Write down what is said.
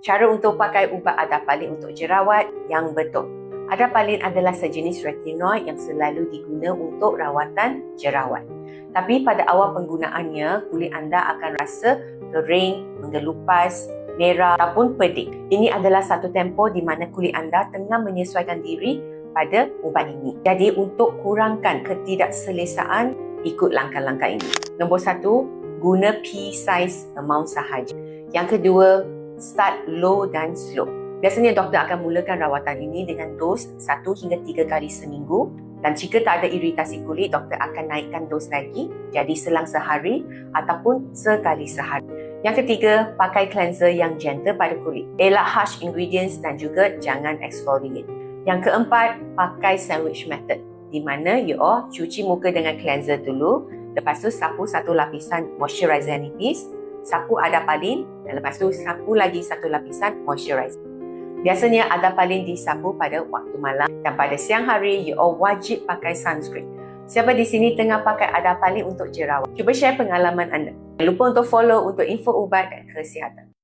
Cara untuk pakai ubat adapalene untuk jerawat yang betul. Adapalene adalah sejenis retinoid yang selalu diguna untuk rawatan jerawat. Tapi pada awal penggunaannya, kulit anda akan rasa kering, menggelupas, merah ataupun pedih. Ini adalah satu tempoh di mana kulit anda tengah menyesuaikan diri pada ubat ini. Jadi untuk kurangkan ketidakselesaan, ikut langkah-langkah ini. Nombor 1, guna P-size amount sahaja. Yang kedua, start low dan slow. Biasanya doktor akan mulakan rawatan ini dengan dos 1 hingga 3 kali seminggu, dan jika tak ada iritasi kulit, doktor akan naikkan dos lagi, jadi selang sehari ataupun sekali sehari. Yang ketiga, pakai cleanser yang gentle pada kulit. Elak harsh ingredients dan juga jangan exfoliate. Yang keempat, pakai sandwich method, di mana you all cuci muka dengan cleanser dulu, lepas tu sapu satu lapisan moisturizer nipis, sapu adapalene, dan lepas tu sapu lagi satu lapisan moisturizer. Biasanya adapalene disapu pada waktu malam, dan pada siang hari you all wajib pakai sunscreen. Siapa di sini tengah pakai adapalene untuk jerawat? Cuba share pengalaman anda. Jangan lupa untuk follow untuk info ubat dan kesihatan.